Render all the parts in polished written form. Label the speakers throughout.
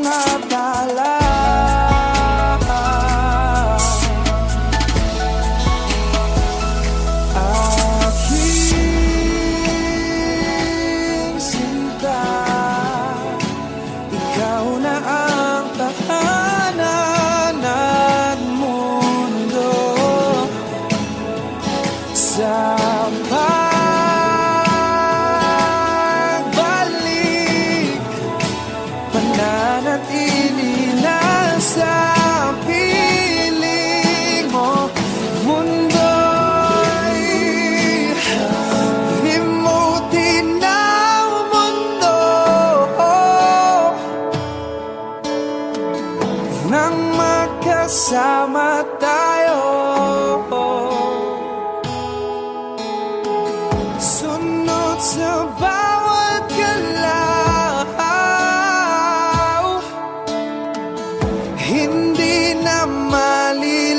Speaker 1: mga tala. Aking sinta, ikaw na ang tahanan at mundo. Sa pagbalik, pananatili na sa piling mo. Mundo'y limutin ng mundo nang magkasama tayo. Sunod sa bawat galaw, hindi na maliligaw.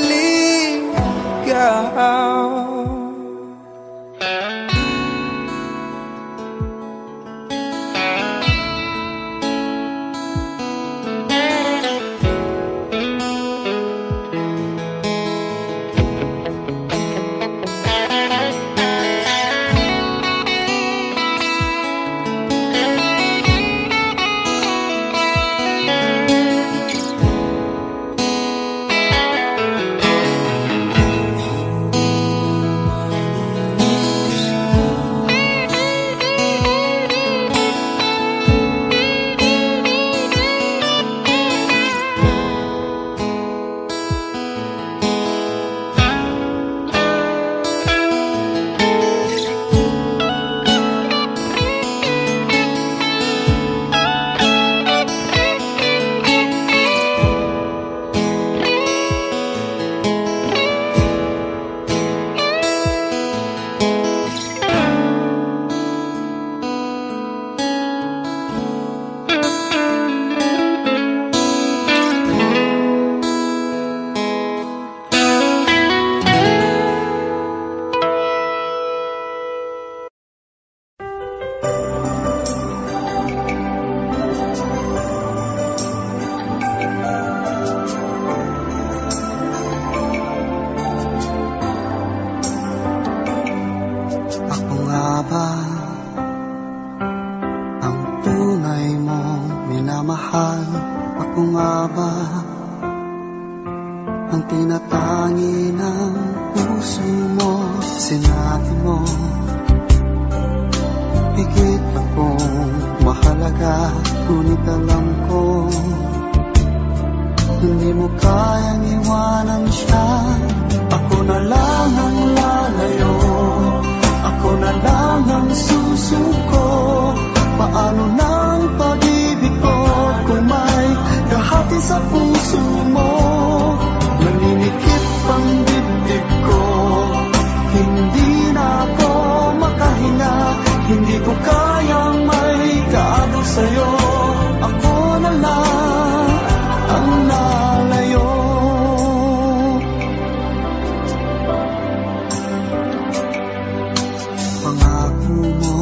Speaker 2: Ako nga ba ang tunay mong minamahal? Ako nga ba ang tinatangi ng puso mo? Sinabi mo higit akong mahalaga, ngunit alam ko hindi mo kayang iwanan siya. Ako na lang ang lalayo, ako na lang ang susuko. Paano nang pag-ibig ko kung may kahati sa puso mo? Naninikip ang dibdib ko, hindi na ako makahinga. Hindi ko kayang may kaagaw sa'yo. Ako na lang ang lalayo. Pangako mo,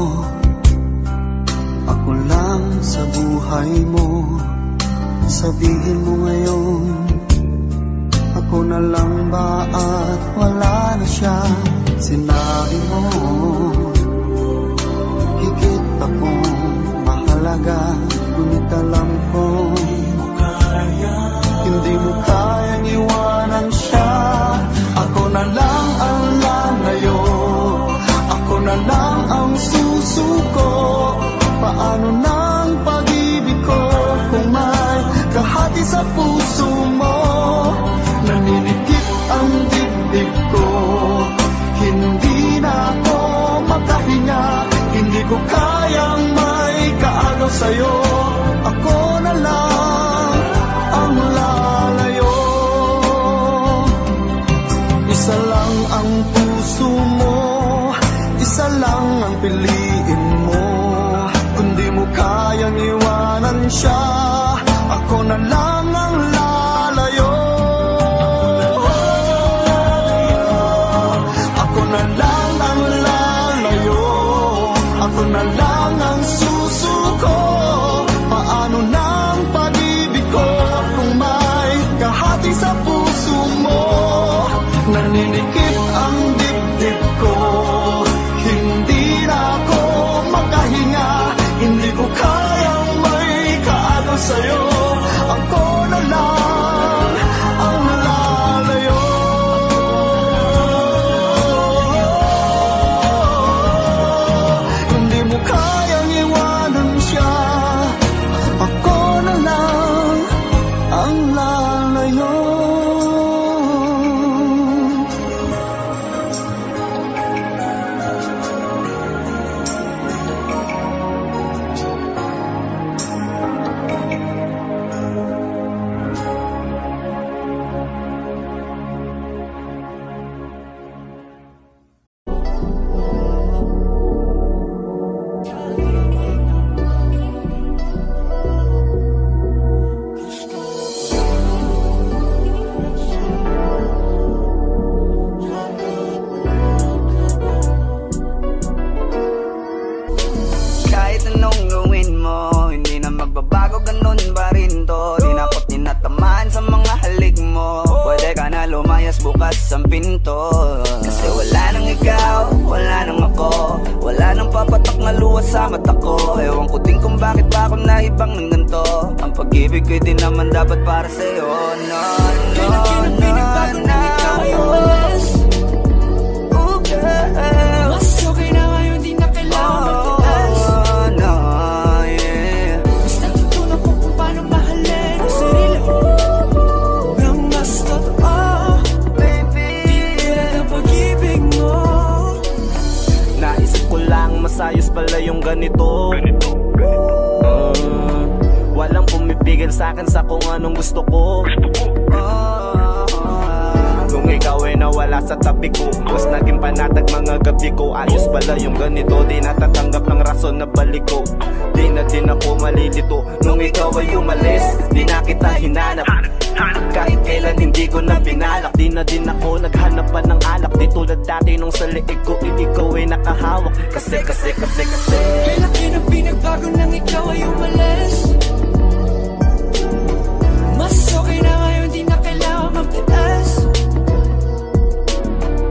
Speaker 2: ako lang sa buhay mo. Sabihin mo ngayon, ako na lang ba at wala na siya? Sinabi mo higit akong mahalaga, ngunit alam ko hindi mo kayang iwanan siya. Ako na lang ang lalayo, ako na lang ang susuko. Paano nang pag-ibig ko kung may kahati sa puso mo? Naninikip ang dibdib ko, hindi na ako makahinga. Hindi ko kayang may kaagaw sa'yo. Ako na lang ang lalayo. Isa lang ang puso mo, isa lang ang piliin mo. Kung di mo kayang iwanan siya, ako na lang ang
Speaker 3: bukas ang pinto. Kasi wala nang ikaw, wala nang ako, wala nang papatak na luha sa mata ko. Ewan ko din kung bakit ba ako naibang ng ganito. Ang pag-ibig ko'y di naman dapat para sa'yo. No, no, no, no, ikaw ay umalis. Mas okay na ngayon, di na kailangan magtiis. No, yeah. Mas natutunan ko kung paano mahalin ang sarili nang mas totoo. Baby, di tulad ang pag-ibig mo. Naisip ko lang, masayos pala yung ganito. Walang pumipigil sa'kin sa kung anong gusto ko. Kung ikaw ay nawala sa tabi ko, mas naging panatag mga gabi ko. Ayos pala yung ganito, di natatanggap ng rason na balik ko. Di na din ako malilito nung ikaw ay umalis. Di na kita hinanap, kahit kailan hindi ko na pinalak. Di na din ako naghanap pa ng alak. Di tulad dati nung sa liig ko, ikaw ay nakahawak. Kasi kailan kinang pinagbago nang ikaw ay umalis. Mas okay na ngayon, di na kailangan magtiis.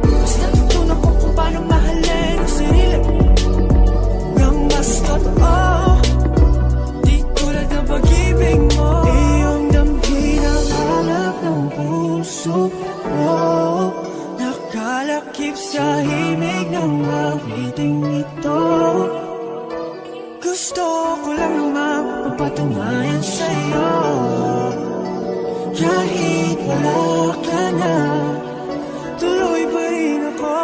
Speaker 3: Mas natutunan ko kung paano mahalin ang sarili nang mas totoo. Di tulad ng pag-ibig mo. Iyong damhin ang hanap ng puso mo. Nakalakip sa himig ng awiting ito. Gusto ko lang naman mapatunayan sa'yo. Kahit wala ka na, tuloy pa rin ako.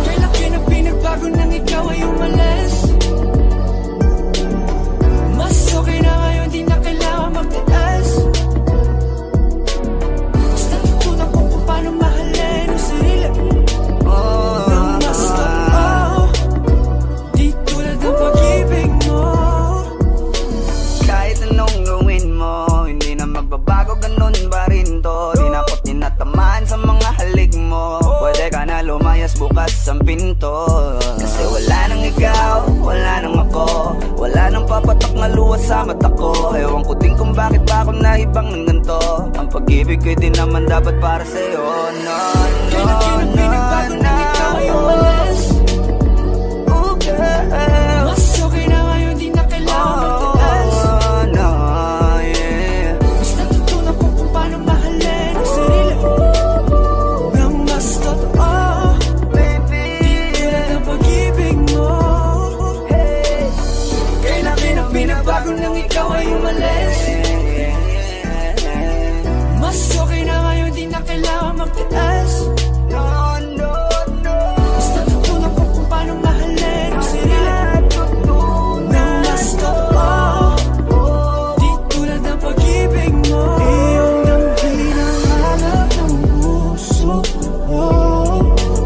Speaker 3: Kailan kinang pinagbago nang ikaw ay umalis. Mas okay na ngayon, di na kailangan magtiis. Mas natutunan ko kung paano mahalin ang sarili nang mas totoo. Di tulad ng pag-ibig mo. Kahit anong gawin mo, hindi na magbabago, ganun ba rin to. Di na ako tinatamaan sa mga halik mo. Pwede ka na lumayas, bukas ang pinto. Kasi wala nang ikaw, wala nang ako, wala nang papatak na luha sa mata ko. Ewan ko din kung bakit ba ako naibang ng ganito. Ang pag-ibig ko'y di naman dapat para sa'yo. No, no, no, no, ikaw ay umalis. Mas okay na ngayon, di na kailangan magtiis. No, yeah. Mas natutunan ko kung paano mahalin ang sarili nang mas totoo. Baby, di tulad ng pag-ibig mo. Kailan kinang pinagbago nang ikaw ay umalis. Mas okay na ngayon, di na kailangan magtiis. No, no, no. Mas natutunan ko kung paano mahalin ang sarili nang mas totoo. Di tulad ng pag-ibig mo. Iyong damhin ang hanap ng puso mo.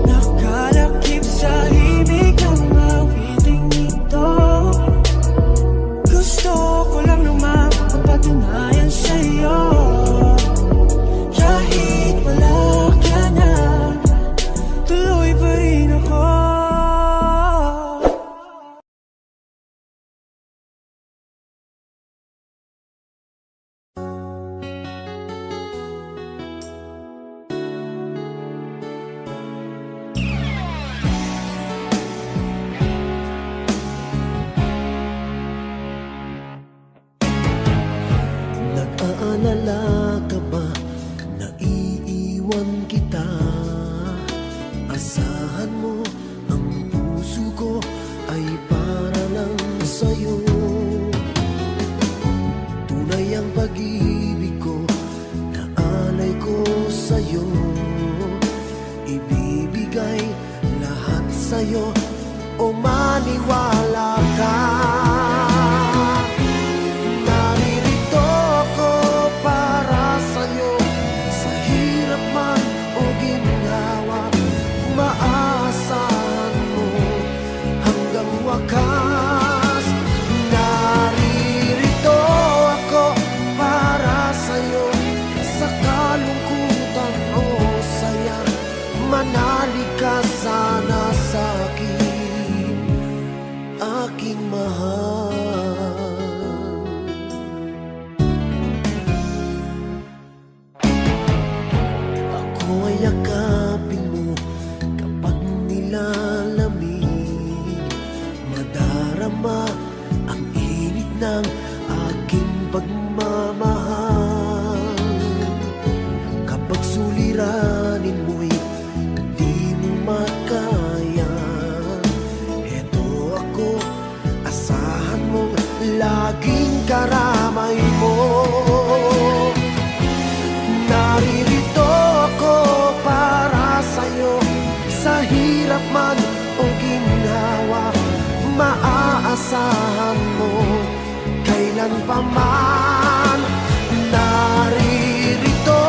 Speaker 3: Nakalakip sa himig ng awiting ito. Gusto ko lang naman mapatunayan sa'yo. Kahit wala ka na, tuloy pa rin ako.
Speaker 4: Nag-aalala ka ba na iiwan kita? Asahan mo, ang puso ko ay para lang sa'yo. Tunay ang pag-ibig ko, naalay ko sa'yo. Ibibigay lahat sa'yo, o maniwala ka. Naririto ako para sa'yo, sa hirap man o ginhawa. Maasahan mo hanggang wakas. Naririto ako para sa'yo, sa kalungkutan o saya. Manalig ka sana sa'kin, aking karamay mo. Naririto ako para sa'yo, sa hirap man o ginhawa, maaasahan mo kailan pa man. Naririto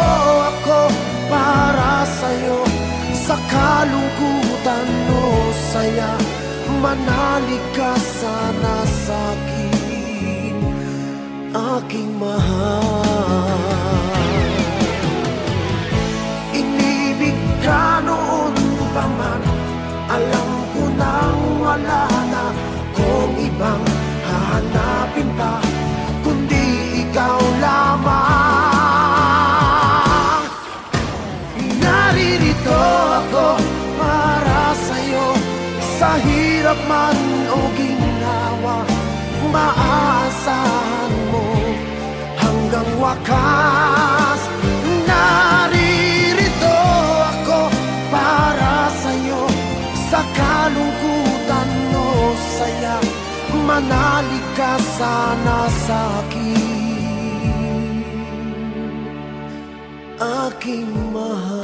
Speaker 4: ako para sa'yo, sa kalungkutan o saya, manalig ka sana sa'kin, aking mahal. Inibig ka noon pa man, alam ko nang wala na kung ibang hahanapin pa, kundi ikaw lamang. Naririto ako para sa'yo, sa hirap man o ginhawa, maaasahan mo hanggang wakas. Naririto ako para sa'yo, sa kalungkutan o saya, manalig ka sana sa'kin, aking mahal.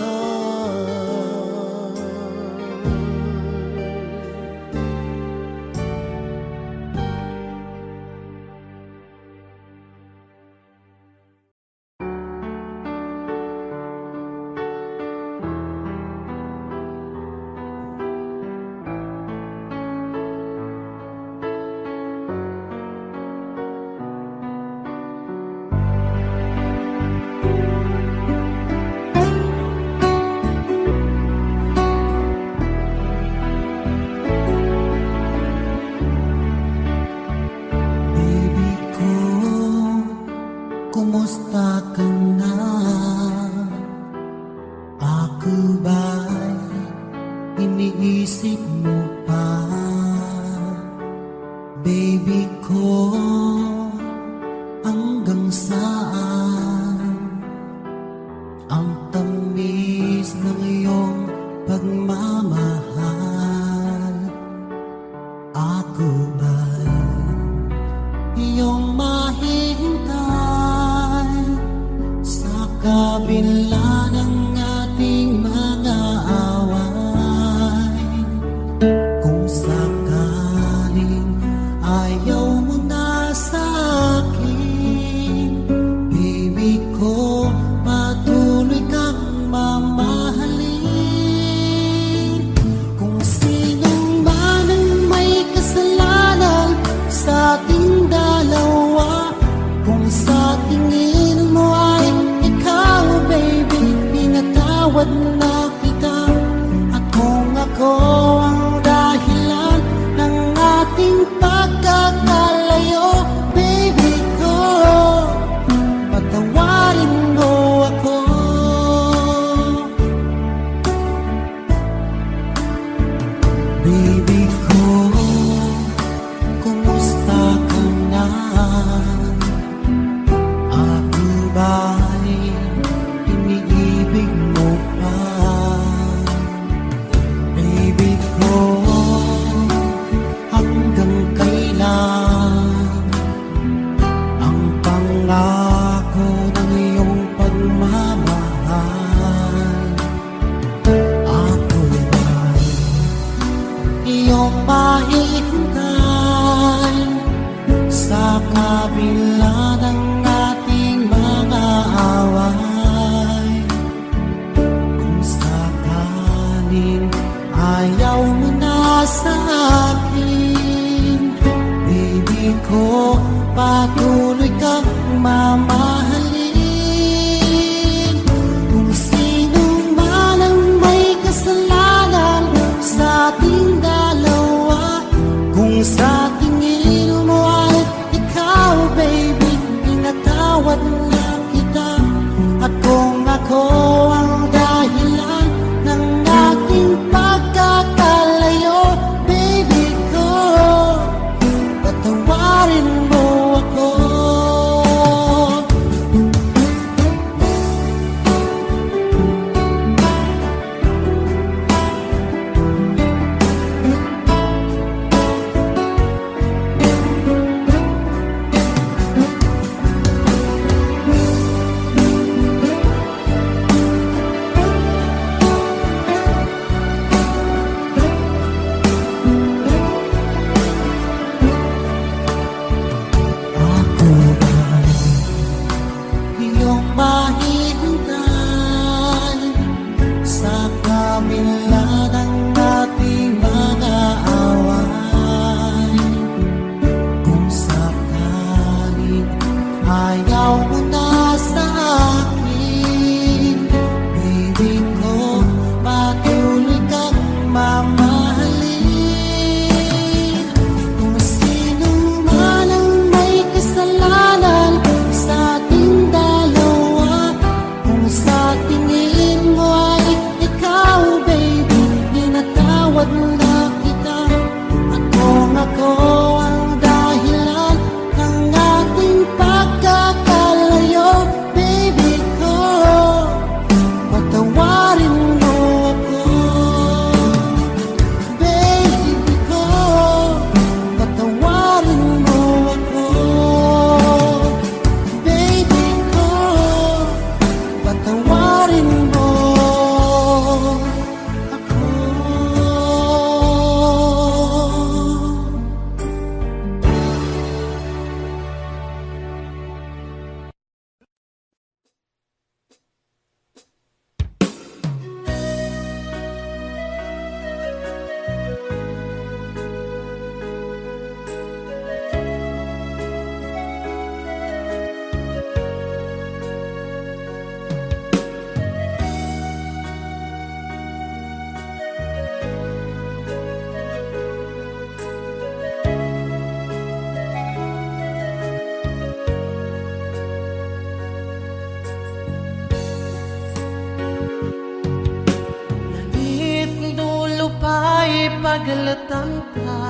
Speaker 5: paglatan ka,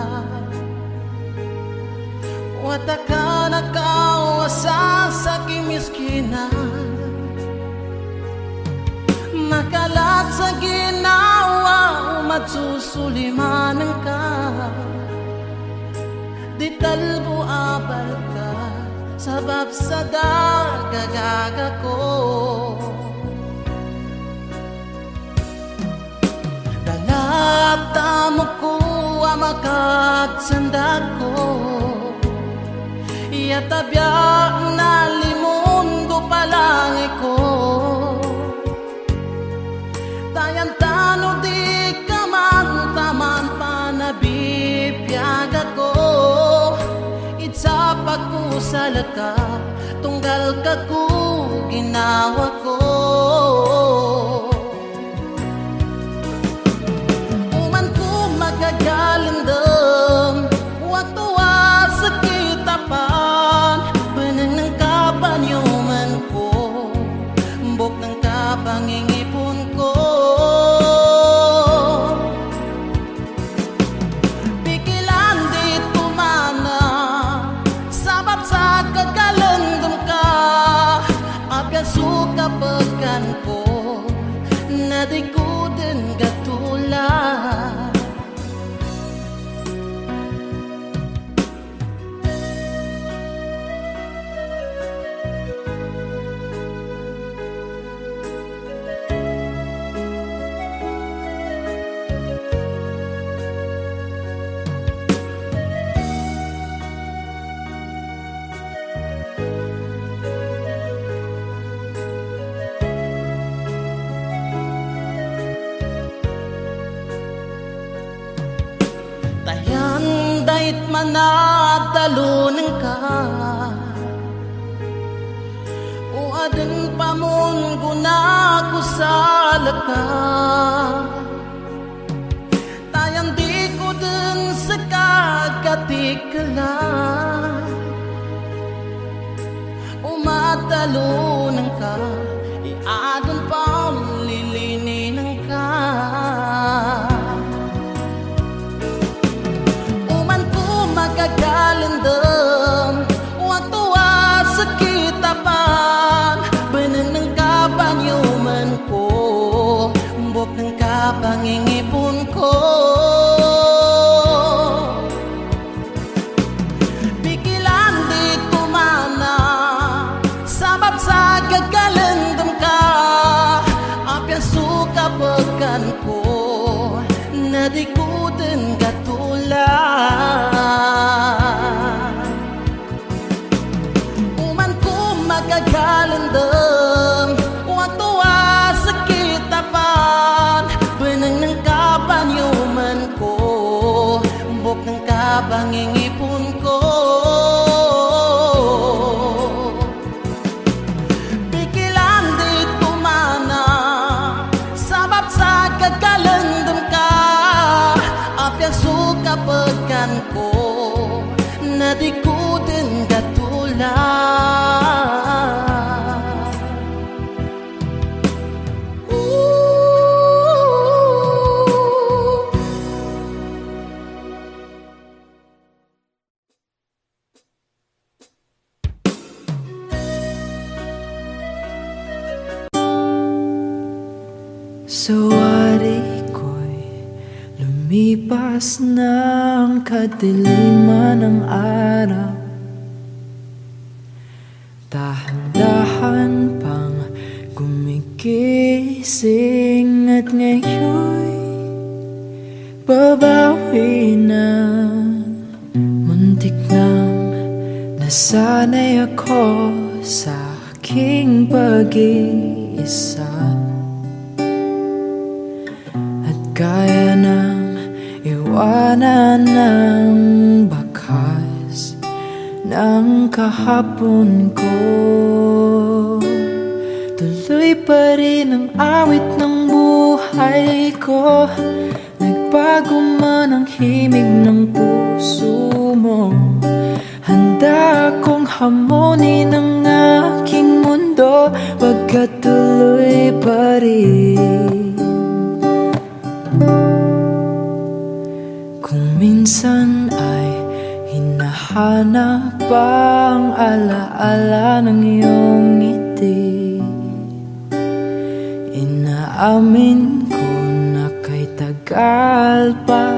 Speaker 5: wata ka nakawasa sa kimiskinan, makalat sa ginawa, matsusulimanan ka, di talbo abal ka, sabab sa dagagaga ko. Dalaptamo ko makagsandag ko, iyatabyak na limundo palangay ko, tayantano di ka man taman panabibiyag ako, itsapak ko sa laka, tunggal ka ko ginawa ko. Gagalindam, waktu sakit tapan, benang ng kapanyuman ko, mbok ng kapangingipon ko. Pikilan di tumana, sabab sa gagalindam ka, apya suka pagkan ko, na di ko din gatulan. Dahit manadalunan ka, o adun pa mon guna ko sa laka, tayang di ko dun sa kagatikala, umadalunan ka, iadun pa lilininan ka. Magagalindam, waktu sakit tapan, benang ng kapanyuman ko, mbok ng kapangingipon ko. Pikilan di tumana, sabab sa gagalindam ka, apya suka pagkan ko, na di ko din gatulan. Magagalindam, waktu sakit tapan, benang ng kapanyuman ko, mbok ng kapangingipon ko. Pikilan di tumana, sabab sa gagalindam ka, apya suka pagkan ko, na di ko din gatulan.
Speaker 1: Sawari ko'y lumipas ng kadiliman ng araw, dahan-dahan pang gumigising at ngayon'y babawi na. Muntik nang nasanay ako sa aking pag-iisa, kaya nang iwanan ng bakas ng kahapon ko. Tuloy pa rin ang awit ng buhay ko, nagbago man ang himig ng puso mo. Handa akong hamunin ang aking mundo, pagkatuloy pa rin. minsan ay hinahanap ang alaala ng iyong ngiti. Inaamin ko na kay tagal pa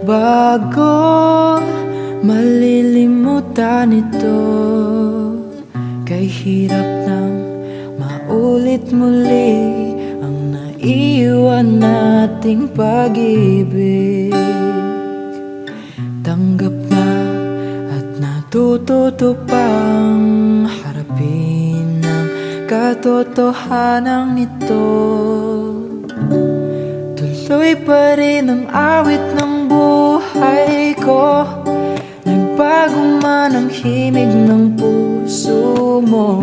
Speaker 1: bago malilimutan ito. Kay hirap nang maulit muli ang naiwan nating pag-ibig. Tanggap na at natututo pang harapin ang katotohanan ito. Tuloy pa rin ang awit ng buhay ko. Nagbago man ang himig ng puso mo.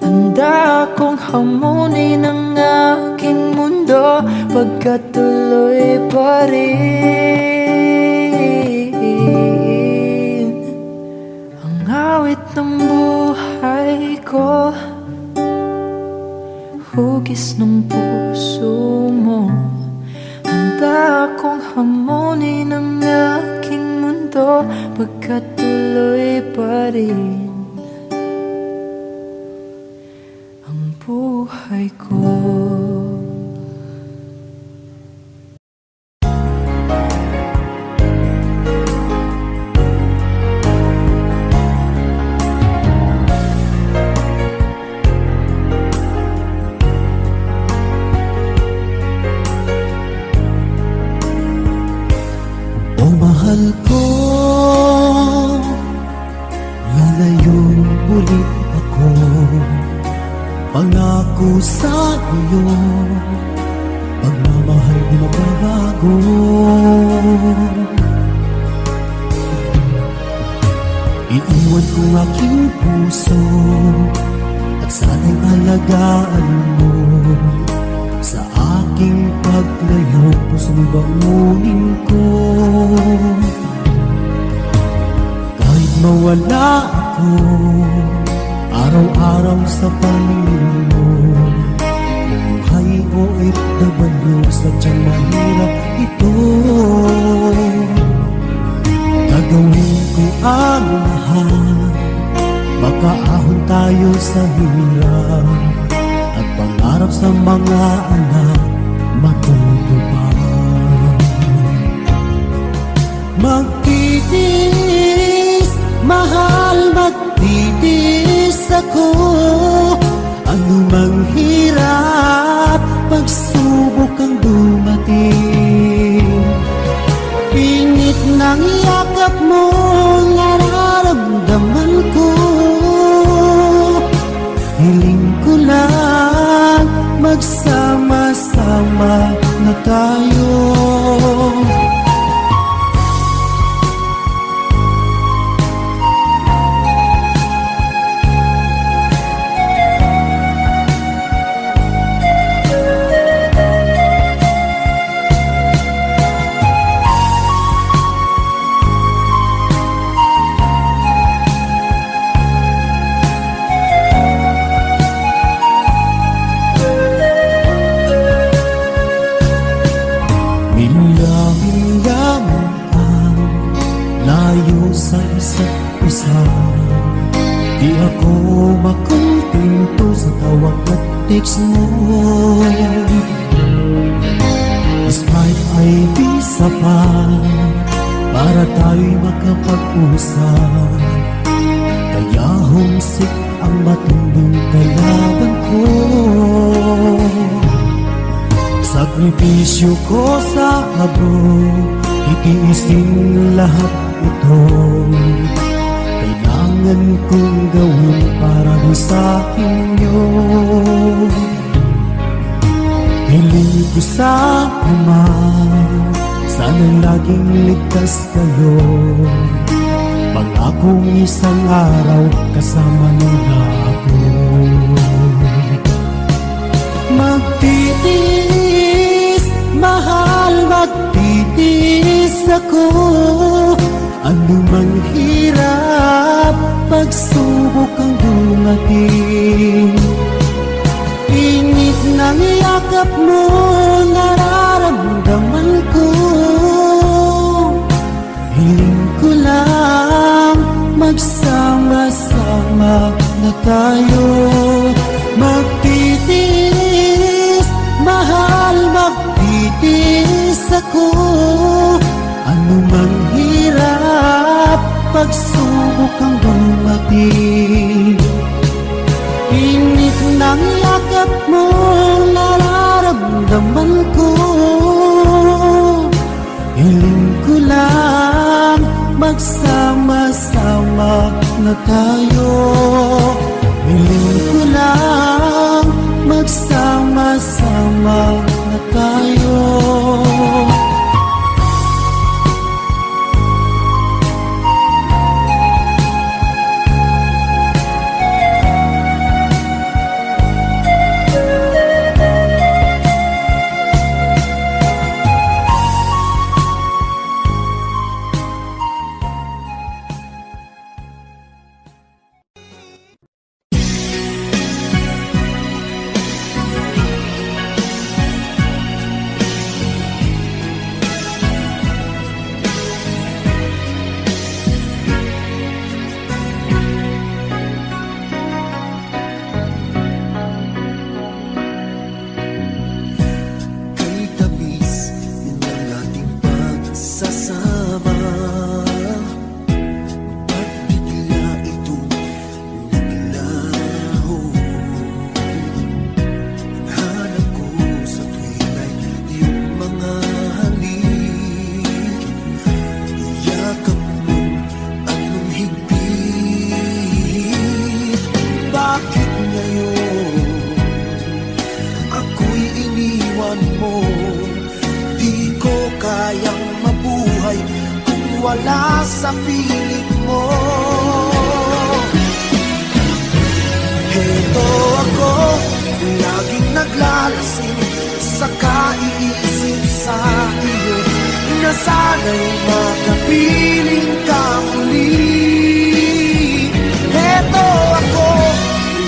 Speaker 1: Handa akong hamunin ang aking mundo, pagkat tuloy pa rin ang awit ng buhay ko. Hugis ng puso mo, handa akong hamunin ang aking mundo, pagkat tuloy pa rin ang buhay ko.
Speaker 4: Mahal ko, lalayong ulit ako. Pangako sa iyo, pagmamahal di magbabago. Iiwan ko aking puso at sana'y alagaan mo. Sa aking paglayo, pusong bangunin ko. Kahit mawala ako, araw-araw sa pangingin mo. Buhay o OFW, sadyang mahirap ito. Gagawin ko ang lahat, makaahon tayo sa hirap. At pangarap sa mga anak matutupad. Magtitiis, mahal, magtitiis ako. Ano mang hirap, pagsubok ang dumating. Pingit ng yakap mo, nararamdaman ko. Hiling ko lang, magsama-sama na tayo. Sa isa't isa, di ako makontento sa tawag at text mo. Despite ay di sapat para tayo'y makapag-usap. Kaya homesick ang matinding kalaban ko. Sakripisyo ko sa abroad, itiisin lahat ito. Kailangan kong gawin para doon sa inyo. Hiling ko sa Ama, sana'y laging ligtas kayo. Pangakong isang araw kasama niyo na ako. Magtitiis, mahal, magtitiis ako. Ano mang hirap, pagsubok ang dumating. Init ng yakap mo, nararamdaman ko. na tayo. Magtitiis, mahal, magtitiis ako. Anumang hirap, pagsubok ang dumating. Init ng yakap mo, nararamdaman ko. Hiling ko lang, magsama-sama na tayo. Hiling ko lang, magsama-sama na tayo.
Speaker 6: Wala sa piling mo. Heto ako, laging naglalasing sa kaiisip sa iyo, na sana'y makapiling ka muli. Heto ako,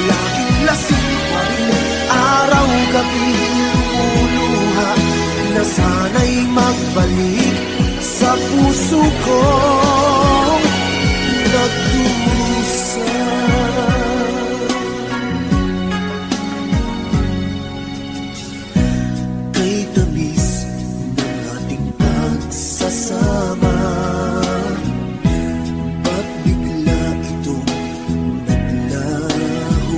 Speaker 6: laging lasing pa rin, araw-gabi lumuluha, na sana'y magbalik sa puso kong nagdusa. Kay tamis ng ating pagsasama, ba't bigla itong naglaho?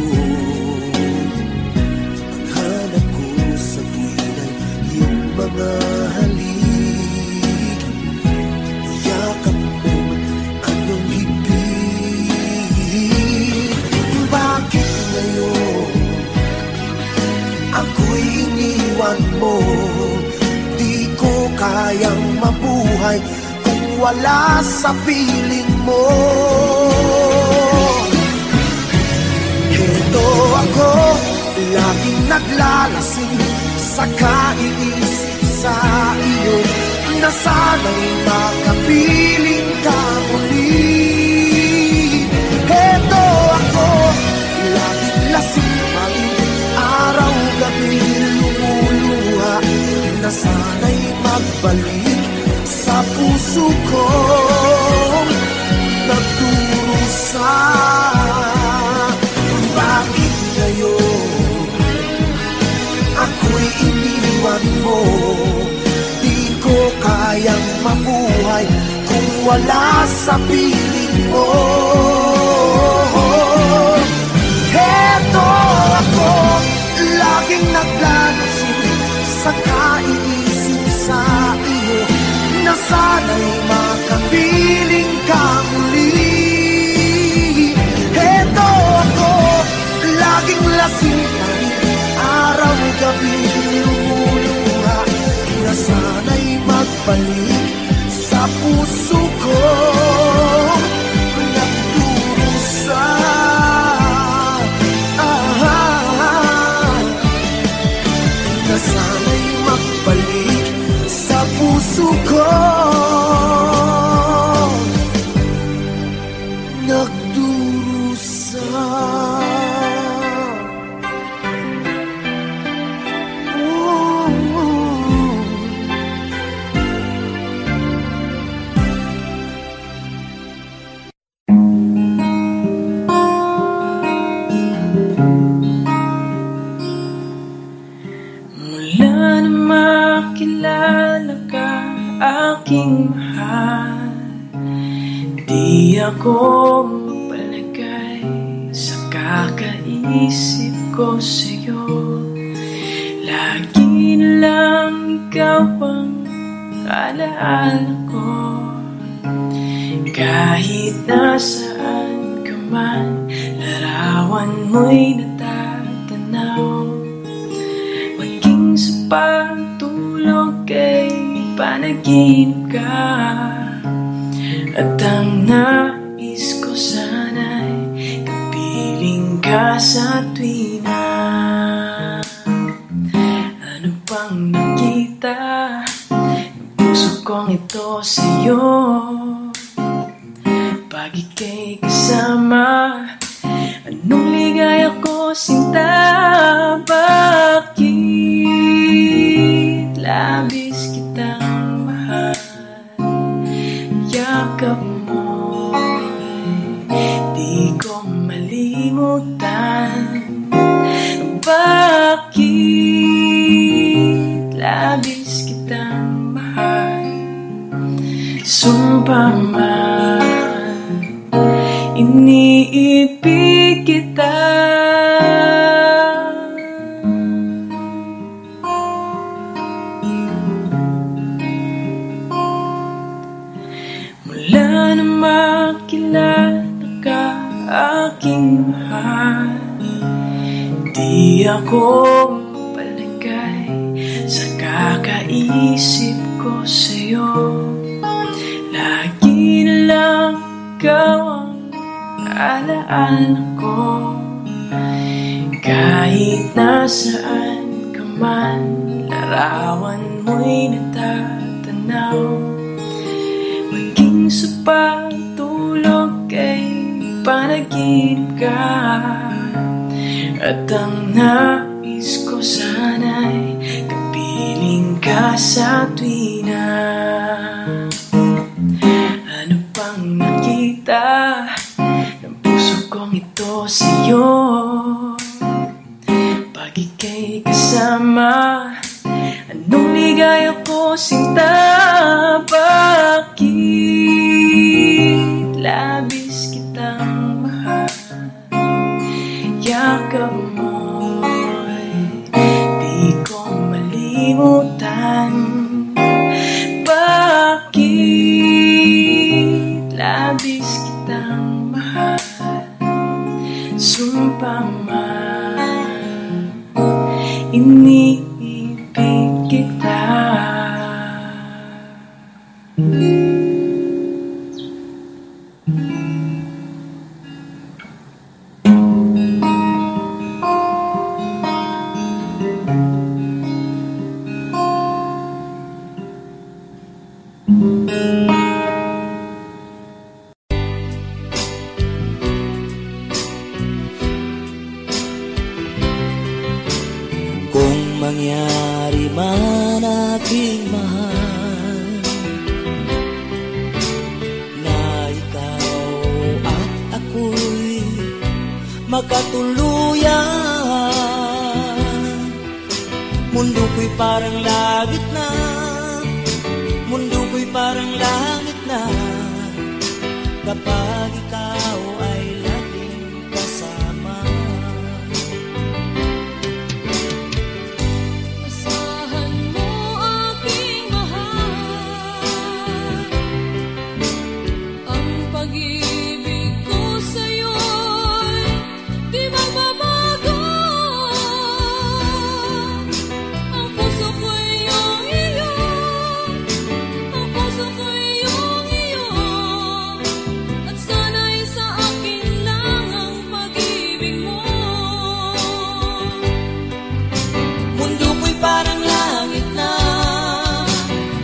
Speaker 6: Ang hanap ko sa tuwing ay iyong mga halik. Mo, di ko kayang mabuhay kung wala sa piling mo. Heto ako, laging naglalasing sa kaiisip sa iyo, na sana'y makapiling ka muli. Heto ako, laging lasing pa rin, araw-gabi lumuluha, na sana'y magbalik sa puso ko nagdurusa. Bakit ngayon ako'y iniwan mo? Di ko kayang mabuhay kung wala sa piling mo. Heto ako, laging naglalasing sa kaiisip sa iyo, na sana'y makapiling ka muli. Heto ako, laging lasing pa rin, araw-gabi lumuluha, na sana'y magbalik sa puso ko nagdurusa. Na sana'y magbalik sa puso ko nagdurusa.
Speaker 1: aking mahal. Di ako mapalagay sa kakaisip ko sa'yo. Lagi na lang ikaw ang alaala ko. Kahit nasaan ka man, larawan mo'y natatanaw. Maging sa pagtulog ay panaginip ka. At ang nais ko sana'y kapiling ka sa tuwina. Ano pang nakita ng puso kong ito sa'yo? Pag ika'y kasama, anong ligaya ko sinta? Bakit labis kitang mahal? Yakap mo'y di ko malimutan. Bakit labis kitang mahal? Sumpa man, iniibig kita. Mula na makilala ka, aking mahal, di ako mapalagay sa kakaisip ko sa'yo. Lagi na lang ikaw ang alaala ko. Kahit nasaan ka man, larawan mo'y natatanaw. Maging sa pagtulog ay panaginip ka. At ang nais ko sana'y kapiling ka sa tuwina. Ano pang nakita ng puso kong ito sa'yo? Pag ika'y kasama, anong ligaya ko sinta? Bakit labis kitang mahal? Yakap mo'y di ko malimutan. Bakit labis kitang mahal? Sumpa man, iniibig kita.
Speaker 6: Kung mangyari man aking mahal na ikaw at ako'y magkatuluyan, mundo ko'y parang langit na, mundo ko'y parang langit na, kapag ikaw ay laging kasama.
Speaker 7: Asahan mo aking mahal, ang pag-ibig ko sa'yo'y di magbabago. Ang puso ko'y iyong iyo, ang puso ko'y iyong iyo, at sana'y sa akin lang ang pag-ibig mo.
Speaker 6: Mundo ko'y parang langit na,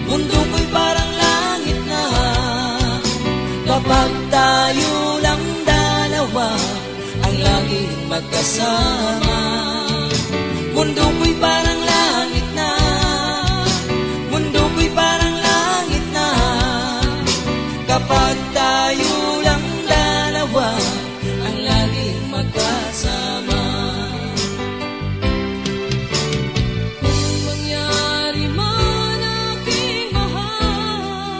Speaker 6: mundo ko'y parang langit na, kapag tayo lang dalawa ang laging magkasama. Mundo ko'y parang langit na, mundo ko'y parang langit na, kapag tayo lang dalawa ang laging magkasama.
Speaker 7: Kung mangyari man aking mahal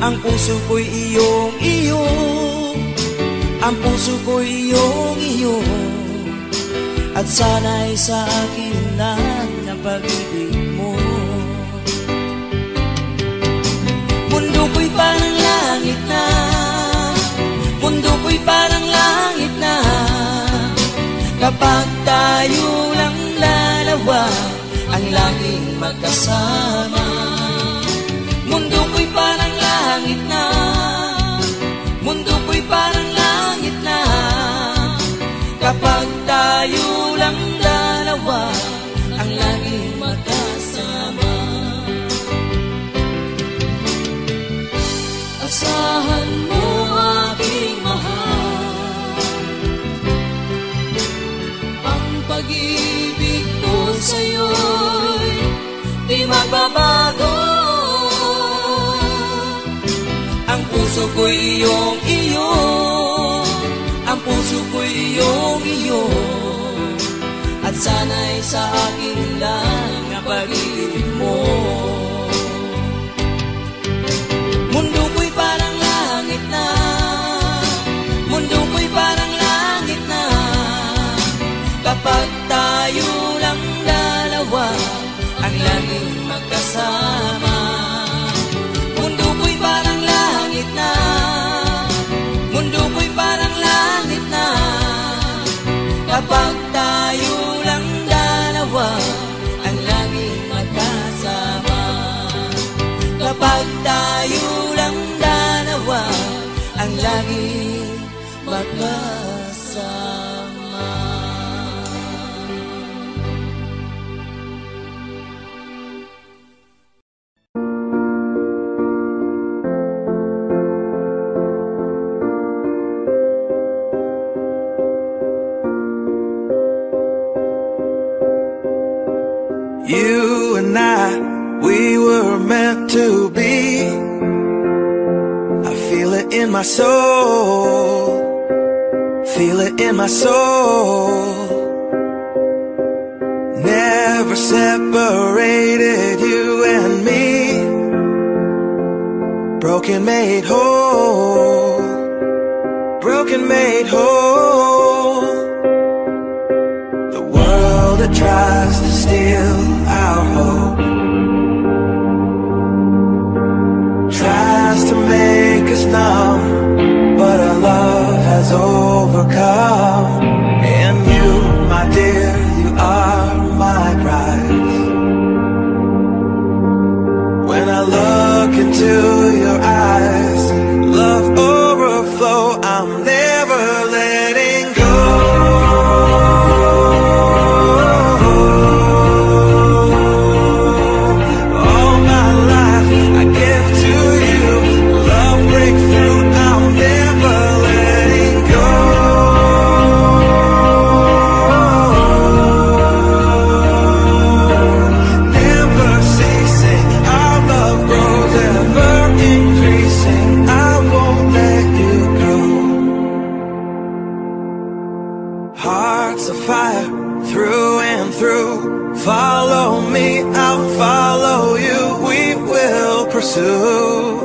Speaker 6: Ang puso ko'y iyong iyo, ang puso ko'y iyong iyo, at sana'y sa akin lang ang pag-ibig mo. Mundo ko'y parang langit na, mundo ko'y parang langit na, kapag tayo lang dalawa ang laging magkasama. Mundo ko'y parang langit na, mundo ko'y parang langit na, kapag tayo lang dalawa ang laging magkasama. Asahan mo aking mahal, ang pag-ibig ko sa'yo'y di magbabago. Ang puso ko'y iyong iyo, ang puso ko'y iyong iyo, at sana'y sa akin lang ang pag-ibig mo. Mundo ko'y parang langit na, mundo ko'y parang langit na, kapag tayo lang dalawa ang laging magkasama. Mundo ko'y parang langit na, mundo ko'y parang langit na, kapag tayo lang dalawa ang laging magkasama. Kapag tayo lang dalawa ang laging magkasama.
Speaker 8: You and I, we were meant to be. I feel it in my soul, feel it in my soul. Never separated, you and me. Broken made whole, broken made whole. The world that tries to steal our hope tries to make us numb, but our love has overcome. And you, my dear, you are my prize. When I look into your eyes, love overflow, I'm never letting go. Hearts of fire through and through. Follow me, I'll follow you. We will pursue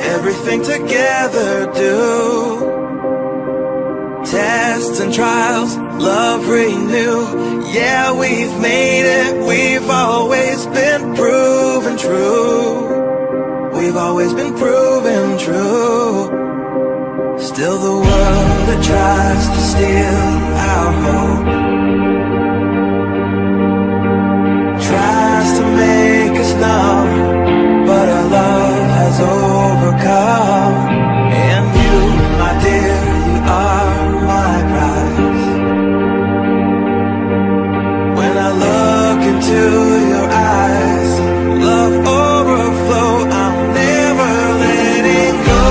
Speaker 8: everything together, do tests and trials, love renew. Yeah, we've made it, we've always been proven true. We've always been proven true. Still the world that tries to steal our hope tries to make us numb, but our love has overcome. And you, my dear, you are my prize. When I look into your eyes, love overflow, I'm never letting go.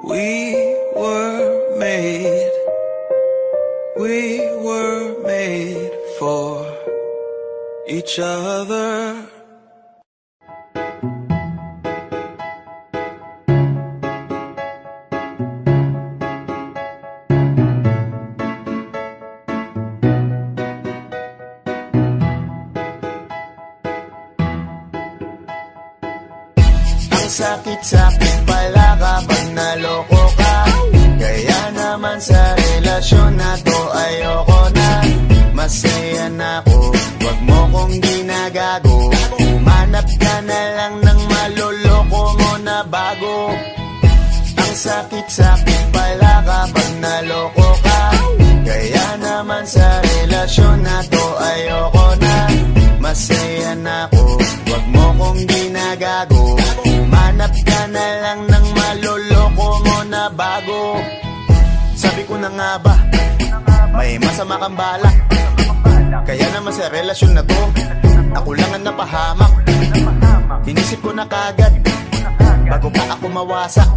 Speaker 8: We were made for each other.
Speaker 2: Ang sakit-sakit pala kapag naloko ka. Kaya naman sa relasyon na to ayoko na. Masaya na ako, wag mo kong ginagago. Umanap ka na lang ng maloloko mo na bago. Ang sakit-sakit pala kapag naloko ka. Kaya naman sa relasyon na to ayoko na. Masaya na ako, wag mo kong ginagago. Umanap ka na lang ng maloloko mo na bago. Sabi ko na nga ba, may masama kang balak. Kaya naman sa relasyon na to, ako lang ang napahamak. Inisip ko na kagad, bago pa ako mawasak.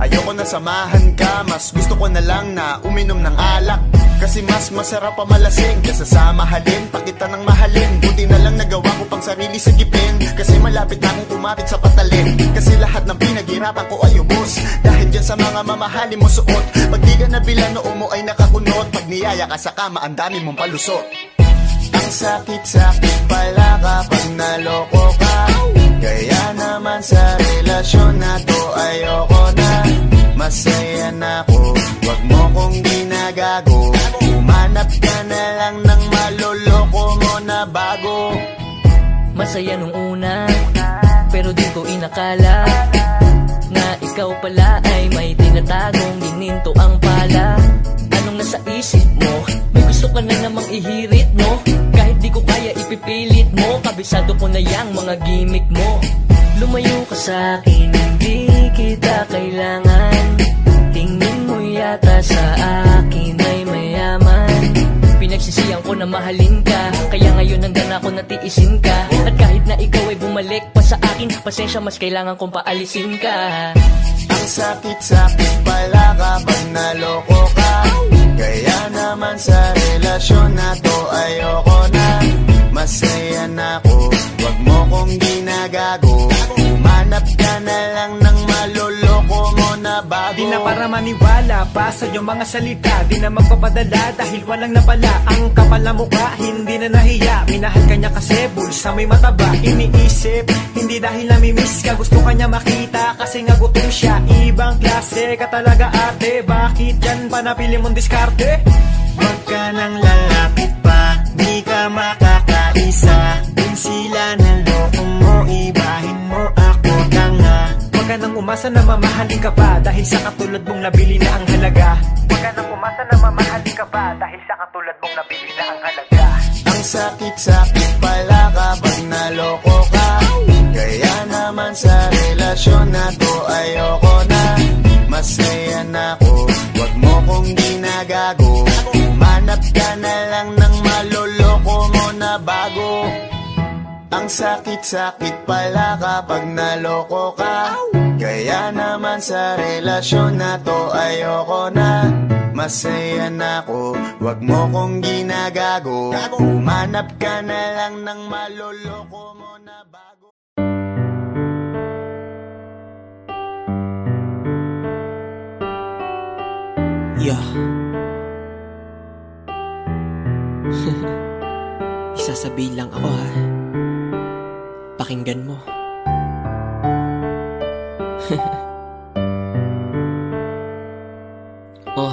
Speaker 2: Ayoko na samahan ka, mas gusto ko na lang na uminom ng alak. Kasi mas masarap pa malasing kaysa sa mahalin, pakita ng mahalin. Buti na lang nagawa ko pang sarili sigipin. Kasi malapit na akong kumapit sa patalin. Kasi lahat ng pinaghirapan ko ay ubos dahil dyan sa mga mamahalin mo suot. Pag di ka nabila noo mo ay nakakunot. Pag niyaya ka sa kama ang dami mong palusot. Ang sakit-sakit pala kapag naloko ka. Kaya naman sa relasyon na to ayoko na. Masaya na ako, wag mo kong ginagago. Umanap ka na lang ng maloloko mo na bago.
Speaker 9: Masaya nung una, pero di ko inakala na ikaw pala ay may tinatagong gininto ang pala. Anong nasa isip mo? May gusto ka na namang ihirit, no? Kahit di ko kaya ipipilit mo, kabisado ko na yang mga gimmick mo. Lumayo ka sa'kin, hindi kita kailangan. Tingin mo yata sa akin ay mayaman. Pinagsisiyang ko na mahalin ka, kaya ngayon hanggang ako natiisin ka. At kahit na ikaw ay bumalik pa sa akin, pasensya mas kailangan kong paalisin ka.
Speaker 2: Ang sakit-sakit pala kapag naloko ka. Kaya naman sa relasyon na to ayoko na. Masaya na ako, wag mo kong ginagago. Umanap ka na lang ng maloloko mo na bago.
Speaker 10: Di na para maniwala pa sa iyong mga salita. Di na magpapadala dahil walang napala. Ang kapal na mukha, hindi na nahiya. Minahal ka niya kasi bulsa may mataba. Iniisip, hindi dahil namimiss ka. Gusto ka niya makita kasi nga gutom siya. Ibang klase ka talaga ate. Bakit yan pa napili mong diskarte?
Speaker 4: Huwag ka nang lalapit pa, di ka makakaisa. Kung sila naloko mo, ibahin mo ako tanga.
Speaker 10: Huwag ka nang umasa na mamahalin ka pa dahil sa katulad mong nabili na ang halaga. Huwag ka nang umasa na mamahalin ka pa dahil sa katulad mong nabili na ang halaga.
Speaker 2: Ang sakit-sakit pala kapag naloko ka. Kaya naman sa relasyon na to ayoko na. Masaya na ako, wag mo kong ginagago. Umanap ka na lang ng maloloko mo na bago. Ang sakit-sakit pala kapag naloko ka. Kaya naman sa relasyon na to ayoko na. Masaya na ako, wag mo kong ginagago. Umanap ka na lang ng maloloko mo na bago.
Speaker 6: Yeah. Isasabihin lang ako ha. Pakinggan mo. Oh.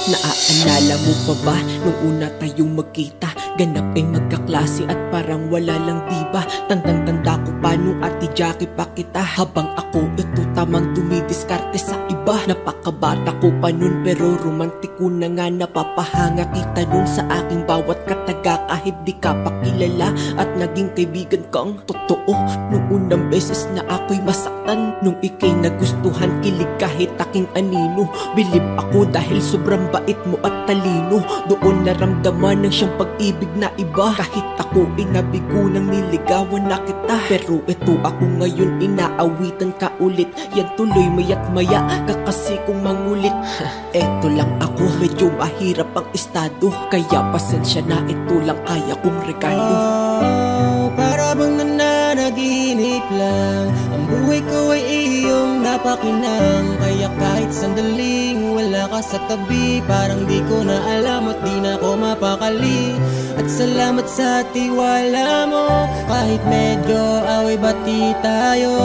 Speaker 6: Naaalala mo pa ba nung una tayong magkita? Ganap ay magkaklase at parang wala lang diba? Tandang-tanda ko pa nung ate Jackie pa kita. Habang ako ito tamang dumidiskarte sa iba. Napakabata ko pa nun pero romantiko na nga. Napapahanga kita nun sa aking bawat kataga. Kahit di ka pa kilala at naging kaibigan kang totoo. Nung unang beses na ako'y masaktan, nung ika'y nagustuhan, kilig kahit aking anino. Bilib ako dahil sobrang bait mo at talino. Doon naramdaman ng siyang pag-ibig pag-ibig na iba. Kahit ako inabigo nang niligawan na kita, pero ito ako ngayon inaawitan ka ulit. Yan tuloy maya't maya ka kasi kung mangulit. Eto lang ako, medyo mahirap ang estado, kaya pasensya na, ito lang kaya kong regalo.
Speaker 11: Para bang nananaginip lang, ang buhay ko ay iyong napakinang. Kaya kahit sandaling wala ka sa tabi, parang di ko na alam at di na ako mapakali. At salamat sa tiwala mo, kahit medyo away-bati tayo.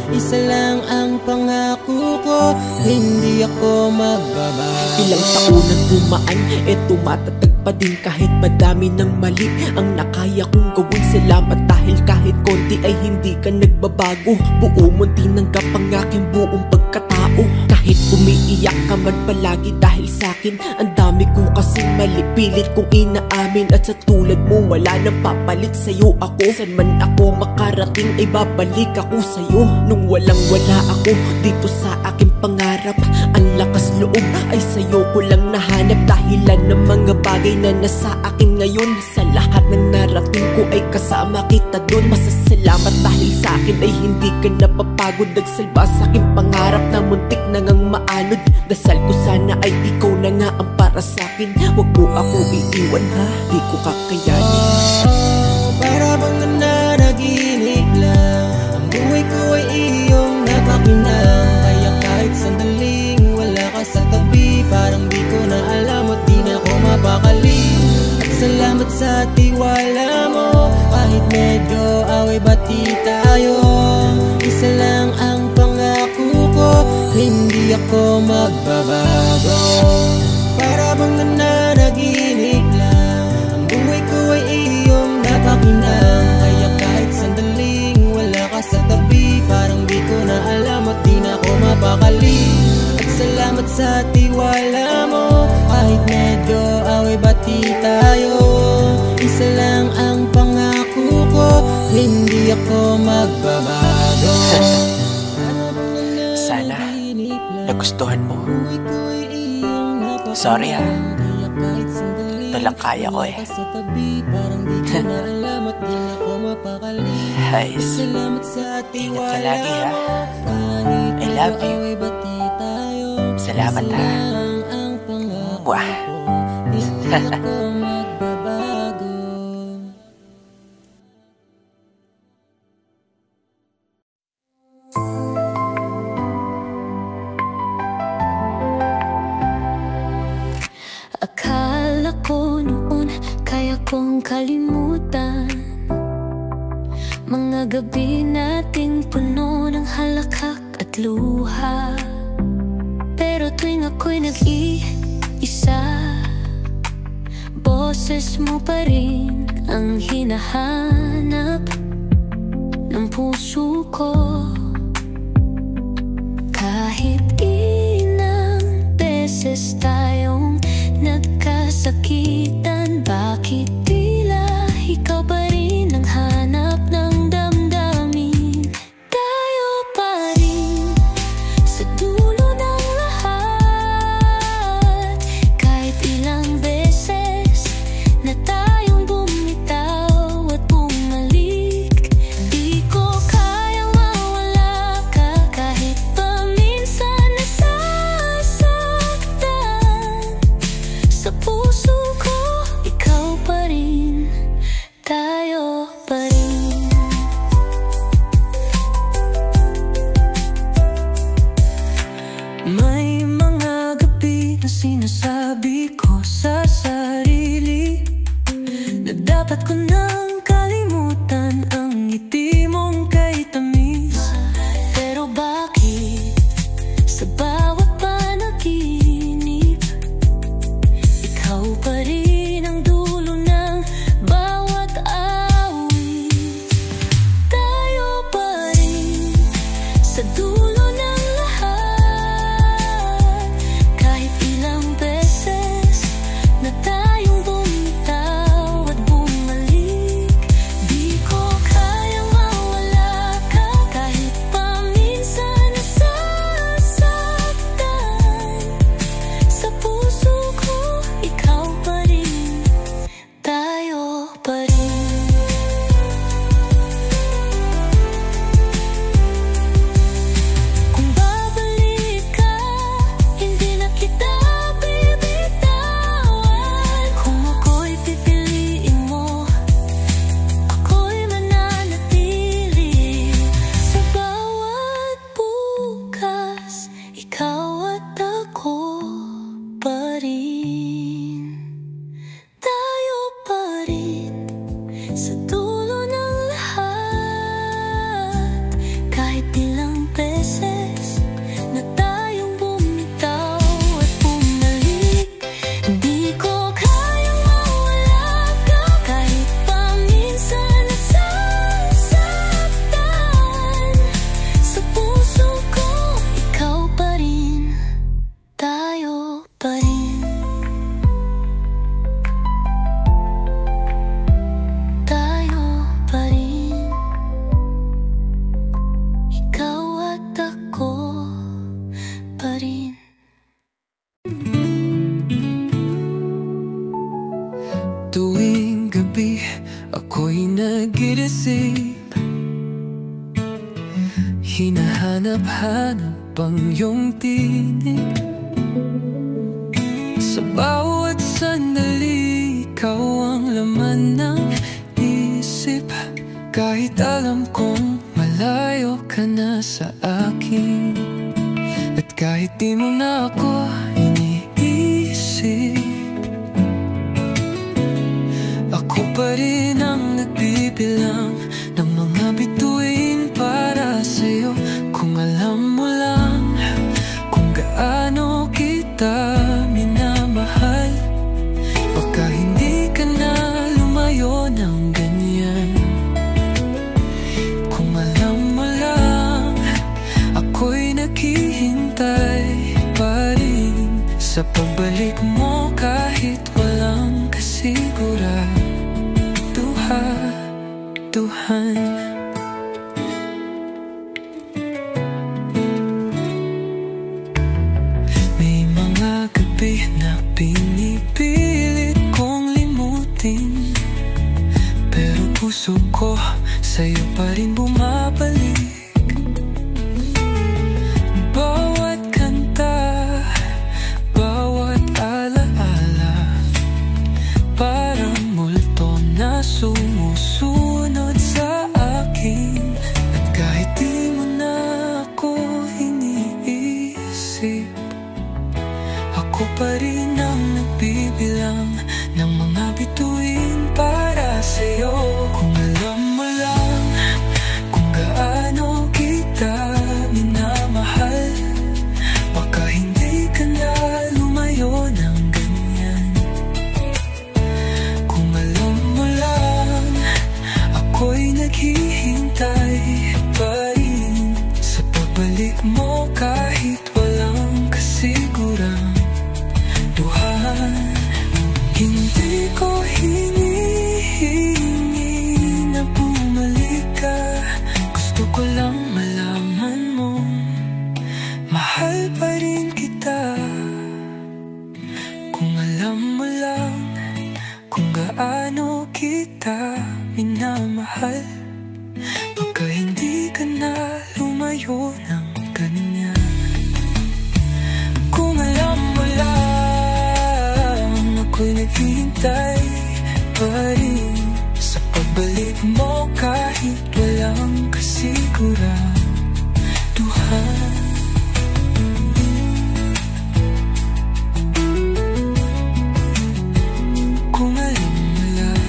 Speaker 11: Isa lang ang pangako ko, hindi ako magbabago.
Speaker 6: Ilang taon na dumaan, eto matatag pa din kahit madami ng mali ang nakaya kong gawin. Salamat dahil kahit konti ay hindi ka nagbabago. Buo mo tinanggap ang aking buong pagkatao. Kahit umiiyak ka man palagi dahil sa'kin, ang dami ko kasing mali, pilit kong inaamin. At sa tulad mo wala nang papalit sa'yo ako. San man ako makarating ay babalik ako sa'yo. Nung walang wala ako dito sa aking pangarap, ang lakas loob ay sa'yo ko lang nahanap. Dahilan ng mga bagay na nasa akin ngayon, sa lahat ng narating ko ay kasama kita dun. Masasalamat dahil sa akin ay hindi ka napapagod. Nagsalba sa aking pangarap na muntik na ngang maanod. Dasal ko sana ay ikaw na nga ang para sa akin. Huwag mo ako iiwan ha, di ko kakayanin.
Speaker 11: Para bang nananaginip lang, ang buhay ko ay iyong napakinang. Kaya kahit sandaling wala ka sa tabi, parang di ko na alam at di na ako mapakali. At salamat sa tiwala mo, kahit medyo away-bati tayo. Isa lang ang pangako ko, hindi ako magbabago. Para bang nananaginip lang, ang buhay ko ay iyong napakinang. Kaya kahit sandaling wala ka sa tabi, parang di ko na alam at di na ako mapakali. At salamat sa tiwala mo, kahit medyo away-bati tayo. Isa lang ang pangako ko, hindi ako magbabago.
Speaker 12: Sana nagustuhan mo. Sorry ha, ito lang kaya ko eh. Guys, ingat ka lagi ha. I love you. Salamat ha. Wah.
Speaker 7: Akala ko noon kaya kong kalimutan mga gabi nating puno ng halakhak at luha. Pero tuwing ako'y nag-iisa, boses mo pa rin ang hinahanap ng puso ko. Kahit ilang beses tayong nagkasakitan, bakit tila ikaw pa rin ang hanap ng damdamin? Tayo pa rin sa dulo ng lahat, kahit ilang beses na tayong bumitaw at bumalik. Di ko kayang mawala
Speaker 13: hinahanap-hanap ang iyong tinig. Sa bawat sandali, ikaw ang laman ng isip. Kahit alam kong malayo ka na sa akin, at kahit di mo na ako iniisip, ako pa rin ang nagbibilang ng mga bituin para sa'yo. Kung alam mo lang kung gaano kita minamahal, baka hindi ka na lumayo ng ganyan. Kung alam mo lang ako'y naghihintay pa rin sa pagbalik mo kahit walang kasiguraduhan. May mga gabi na pinipilit kong limutin, pero puso ko sa'yo pa rin bumabalik. Bawat kanta, bawat alaala, parang multo na sumusunod sa akin. At kahit di mo na ako iniisip, ako pa rin ang nagbibilang ng mga bituin para sa'yo. Kung alam mo lang kung gaano kita minamahal, baka hindi ka na lumayo ng ganyan. Kung alam mo lang ako'y naghihintay pa rin sa pagbalik mo kahit walang kasiguraduhan. Hindi ko hinihingi na bumalik ka, gusto ko lang malaman mo mahal pa rin kita. Kung alam mo lang kung gaano kita minamahal, baka hindi ka na lumayo ng ganyan. Kung alam mo lang ako'y naghihintay pa rin sa pagbalik mo kahit walang kasiguraduhan. Kung alam mo lang.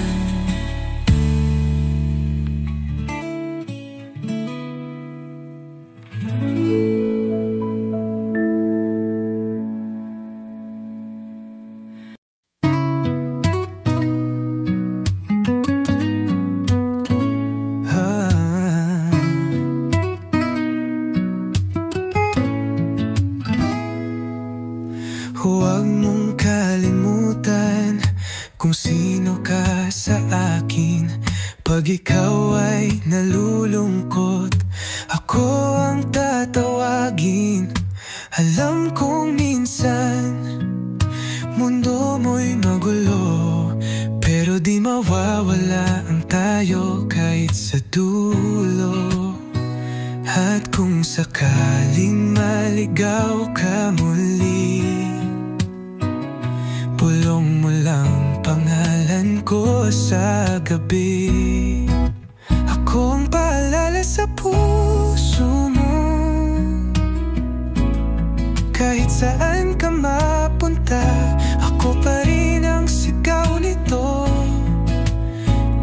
Speaker 14: Huwag mong kalimutan kung sino ka sa akin. Pag ikaw ay nalulungkot, ako ang tatawagin. Alam kong minsan mundo mo'y magulo, pero di mawawala ang tayo kahit sa dulo. At kung sakaling maligaw ka muli, bulong mo lang pangalan ko sa gabi. Ako ang paalala sa puso mo, kahit saan ka mapunta, ako pa rin ang sigaw nito.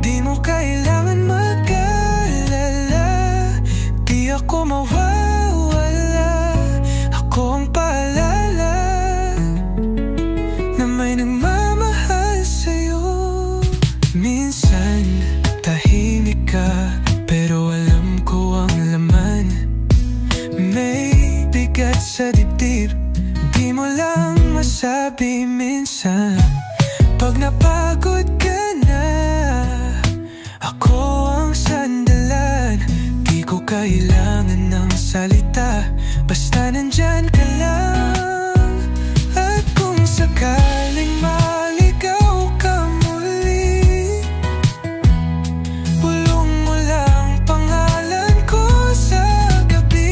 Speaker 14: Di mo kailangan mag-alala, di ako mawawala. Ako ang paalala na may nagmamahal sa'yo. Minsan tahimik ka, pero alam ko ang laman. May bigat sa dibdib, di mo lang masabi minsan. Pag napagod ka na, ako ang sandalan. Di ko kailangan ng salita, basta nandyan ka lang. At kung sakaling maligaw ka muli, bulong mo lang pangalan ko sa gabi.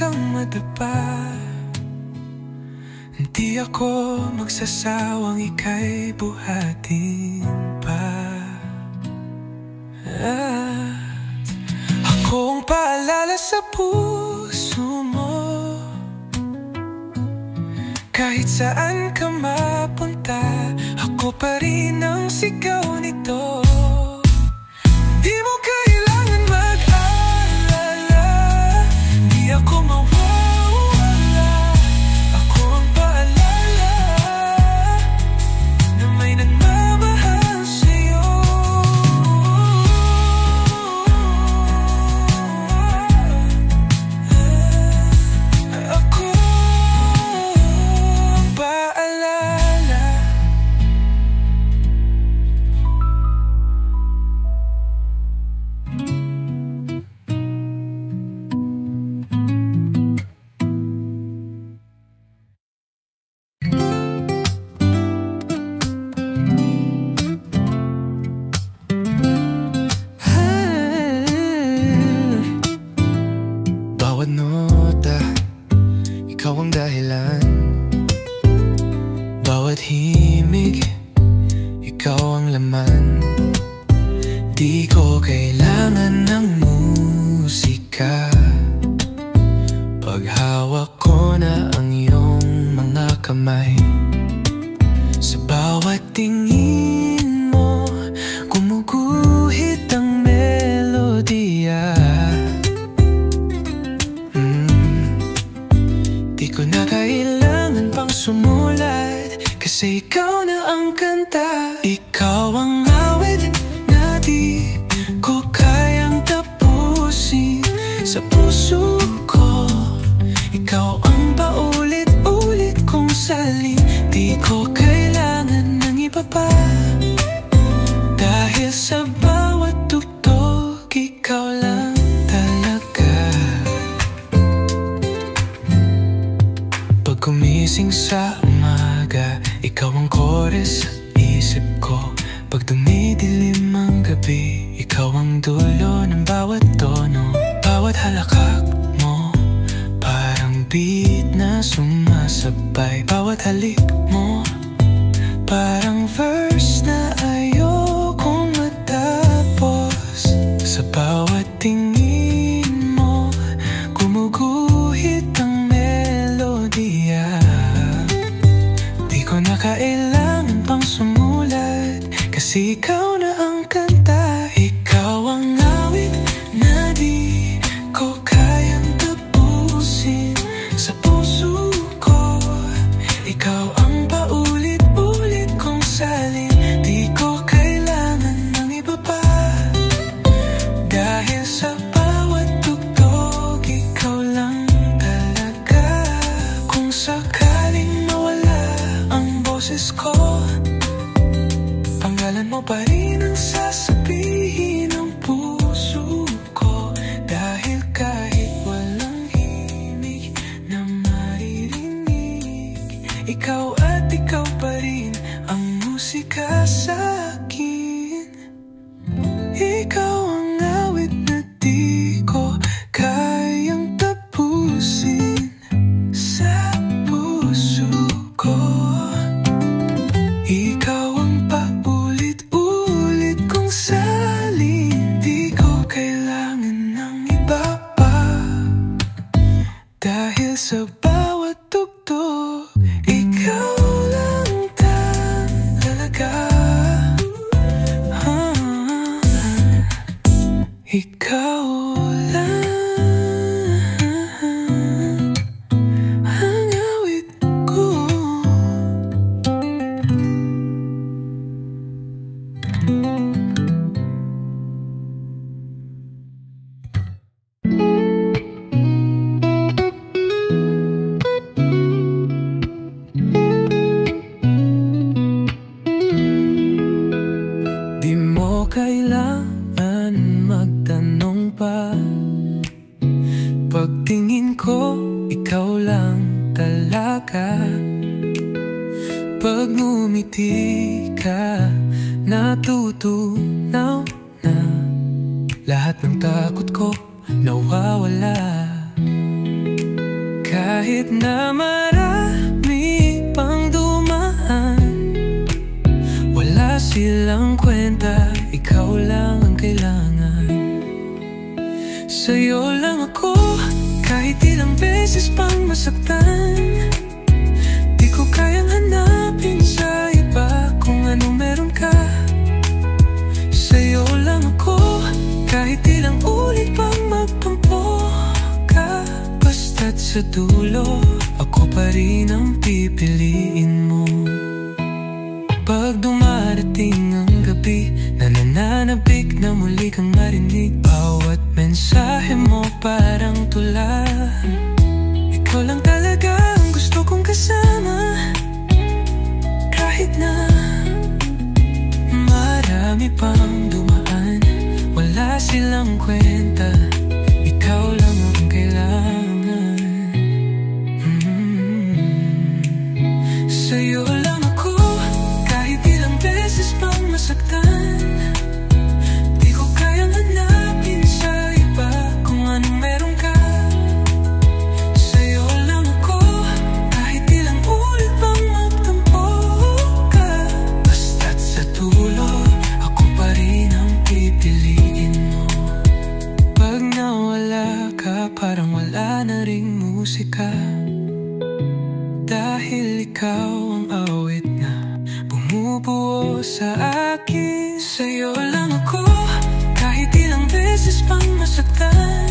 Speaker 14: kang madapa. Di ako magsasawang ika'y buhatin pa. At akong paalala sa puso mo, kahit saan ka mapunta, ako pa rin ang sigaw nito. Di mo kailangan mag-alala, di ako mawawala. Ako ang paalala na may nagmamahal sa'yo. Ako ang paalala. Bawat nota, ikaw ang dahilan. Bawat himig, ikaw ang laman. Di ko kailangan ng musika, paghawak ko na ang iyong mga kamay. Sa bawat tingin mo, gumuguhit ang melodiya. Di ko na kailangan pang sumulat, kasi ikaw na ang kanta. Ikaw ang awit na di ko kayang tapusin sa puso ko. Ikaw ang paulit-ulit kong salin. Di ko kailangan ng iba pa, dahil sa bawat tugtog, ikaw lang talaga. Pag gumising sa umaga, ikaw ang chorus sa isip ko. Pag dumidilim ang gabi, ikaw ang dulo ng bawat tono. Bawat halakhak mo, parang beat na sumasabay. Bawat halik mo, parang verse na ayokong matapos. Sa bawat tingin mo, gumuguhit ang melodiya. Di ko na kailangan pang sumulat, kasi ikaw na ang kanta. Ikaw ang awit na di ko kayang tapusin sa puso ko. Ikaw ang paulit-ulit kong salin. Di ko kailangan ng iba pa, dahil sa bawat tugtog, ikaw lang talaga. Kung sakaling mawala ang boses ko, pangalan mo pa rin ang sasabihin ng puso ko. Dahil kahit walang himig na maririnig, ikaw at ikaw pa rin ang musika sa akin. Ikaw ang awit na di ko kayang tapusin sa puso ko. Ikaw ang paulit-ulit kong salin. Di ko kailangan ng iba pa, dahil sa bawat tugtog, ikaw lang talaga. Ikaw lang ang awit ko. Di mo kailangan magtanong pa, pagtingin ko, ikaw lang talaga. Pag ngumiti ka, natutunaw na lahat ng takot ko nawawala.
Speaker 13: Kahit na marami pang dumaan, wala silang kwenta, ikaw lang ang kailangan. Sa'yo lang ako, kahit ilang beses pang masaktan. Di ko kayang hanapin sa iba kung anong meron ka. Sa'yo lang ako, kahit ilang ulit pang magtampo ka. Basta't sa dulo, ako pa rin ang pipiliin mo. Pag dumarating ang gabi, nananabik na muli kang marinig. Bawat mensahe mo parang tula. Ikaw lang talaga ang gusto kong kasama. Kahit na marami pang dumaan, wala silang kwenta, ikaw lang ang kailangan. Sa'yo lang ako, kahit ilang beses pang masaktan. Di ko kayang hanapin sa iba kung anong meron ka. Sa'yo lang ako, kahit ilang ulit pang magtampo ka. Basta't sa dulo, ako pa rin ang pipiliin mo. Pag nawala ka, parang wala na ring musika. Dahil ikaw ang awit na bumubuo sa akin. Sa'yo lang ako, kahit ilang beses pang masaktan.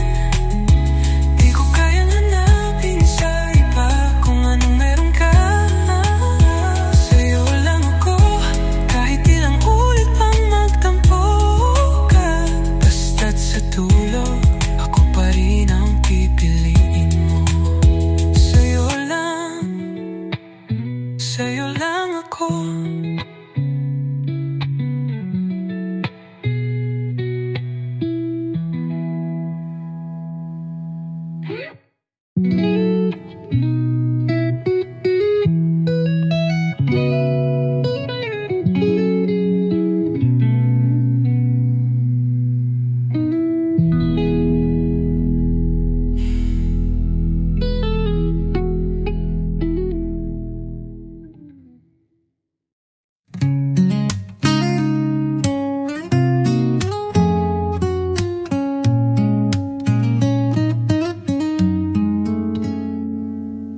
Speaker 13: Di ko kayang hanapin sa iba kung anong meron ka. Sa'yo lang ako, kahit ilang ulit pang magtampo ka. Basta't sa dulo, ako pa rin ang pipiliin mo. Sa'yo lang ako.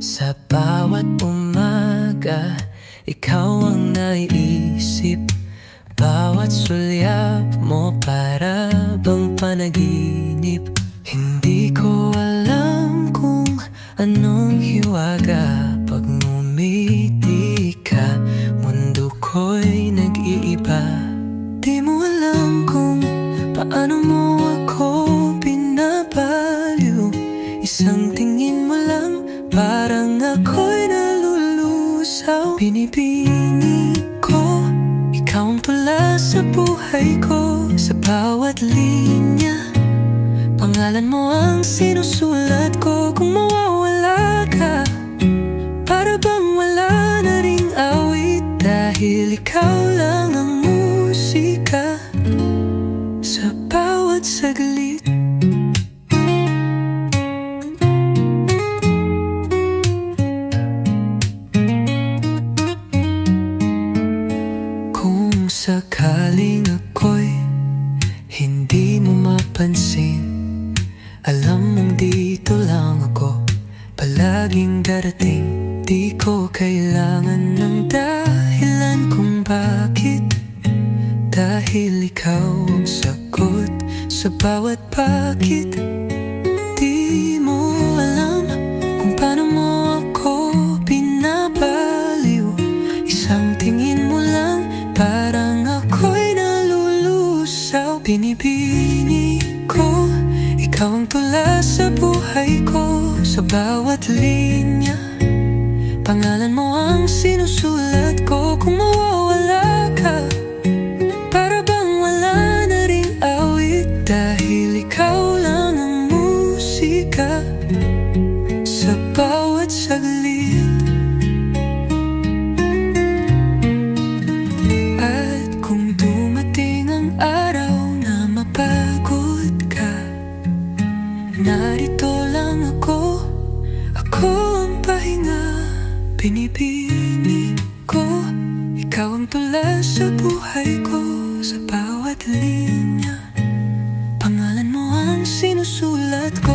Speaker 13: Sa bawat umaga, ikaw ang naiisip. Bawat sulyap mo para bang panaginip. Hindi ko alam kung anong hiwaga. Pag ngumiti ka, mundo ko'y nag-iiba. Di mo alam kung paano mo ako binabaliw. Isang tingin mo lang, parang ako'y nalulusaw. Binibini ko, ikaw ang tula sa buhay ko. Sa bawat linya, pangalan mo ang sinusulat ko. Kung mawawala ka, para bang wala na ring awit. Dahil ikaw lang ang musika sa bawat saglit. Sakaling ako'y hindi mo mapansin, alam mong dito lang ako palaging darating. Di ko kailangan ng dahilan kung bakit. Dahil ikaw ang sagot sa bawat bakit. Di mo alam kung paano mo ako binabaliw. Isang tingin mo lang, parang ako'y nalulusaw. Binibini ko, ikaw ang tula sa buhay ko. Sa bawat linya, pangalan mo ang sinusulat ko. Kung mawawala ka, para bang wala na ring awit. Dahil ikaw lang ang musika sa bawat saglit. Narito lang ako ang pahinga, pinipili ko. Ikaw ang tula sa buhay ko, sa bawat linya. Pangalan mo ang sinusulat ko.